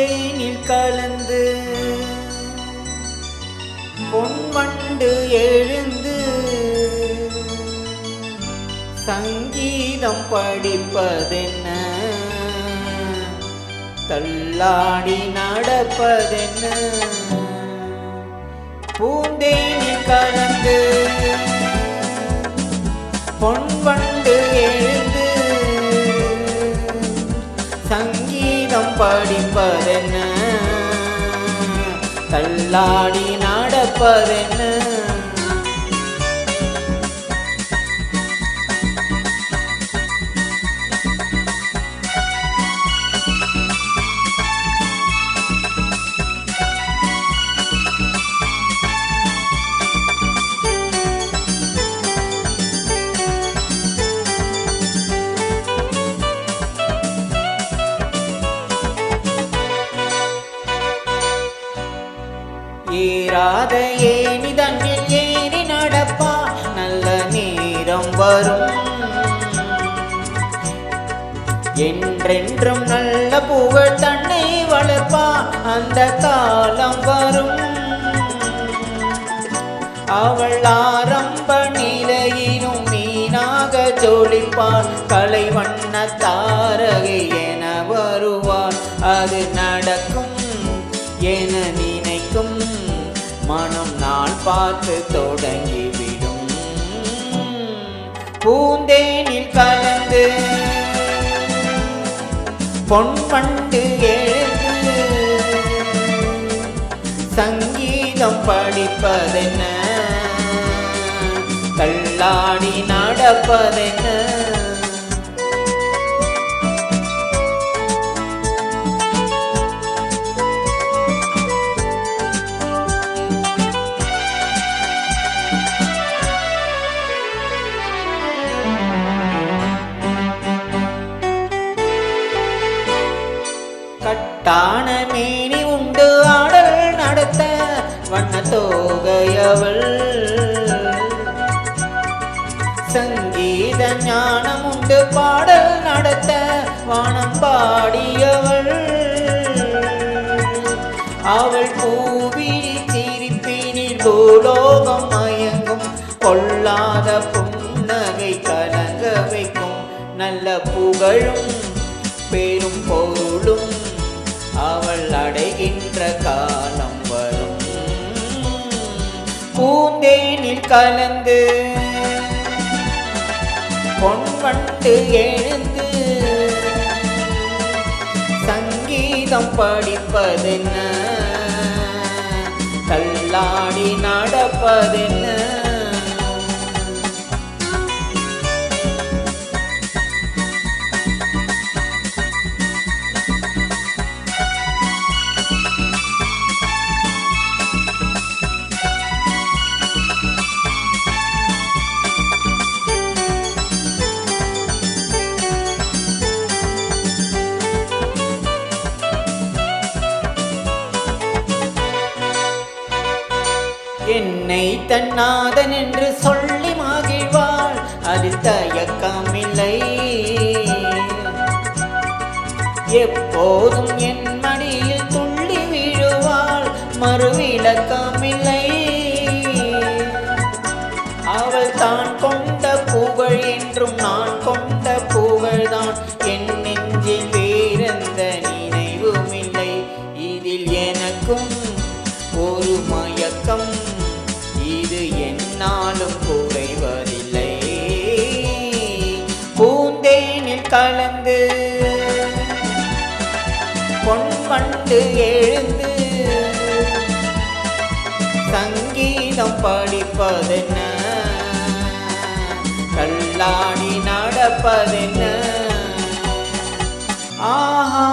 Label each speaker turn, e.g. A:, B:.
A: பூந்தேனில் கலந்து பொன்வண்டு எழுந்து சங்கீதம் படிப்பதென்ன, தள்ளாடி நடப்பதென்ன. பூந்தேனில் கலந்து பொன்வண்டு எழுந்து சங்கீதம் படிப்பதென்ன, தள்ளாடி நடப்பதென்ன. ஏறாத ஏனி தன்னில் ஏறி நடப்பா, நல்ல நேரம் வரும். என்றென்றும் நல்ல புகழ் தன்னை வளர்ப்பா, அந்த காலம் வரும். அவள் ஆரம்ப நிலையிலும் மீனாக ஜொலிப்பாள், கலை வண்ண தாரகை என வருவாள். அது நடக்கும் என நினைக்கும் மனம் நாள் பார்த்து தொடங்கிவிடும். பூந்தேனில் கலந்து பொன்வண்டு எழுந்து சங்கீதம் படிப்பதென்ன, தள்ளாடி நடப்பதென்ன. கட்டான மேனி உண்டு ஆடல் நடத்த, வண்ண தோகையவள். சங்கீத ஞானம் உண்டு பாடல் நடத்த, வானம் பாடியவள். அவள் பூவிழி சிரிப்பினில் பூலோகம் மயங்கும், கொள்ளாத புன்னகை கலங்க வைக்கும். நல்ல புகழும் பெரும் பொருளும் அவள் அடைகின்ற காலம் வரும். பூந்தேனில் கலந்து பொன்வண்டு எழுந்து சங்கீதம் படிப்பதென்ன, தள்ளாடி நடப்பதென்ன. என்னை தன்னாதன் என்று சொல்லி மகிழ்வாள், அதில் தயக்கமில்லை. எப்போதும் என் மடியில் துள்ளி விழுவாள், மறுவிளக்கமில்லை. அவள் தான் கொண்ட புகழ் என்றும் நான் கொண்ட புகழ்தான், என் நெஞ்சில் வேறெந்த நினைவுமில்லை. இதில் எனக்கும் ஒரு மயக்கம், இது என்னாலும் குறைவதில்லை. பூந்தேனில் கலந்து பொன்வண்டு எழுந்து சங்கீதம் படிப்பதென்ன, தள்ளாடி நடப்பதென்ன. ஆஹா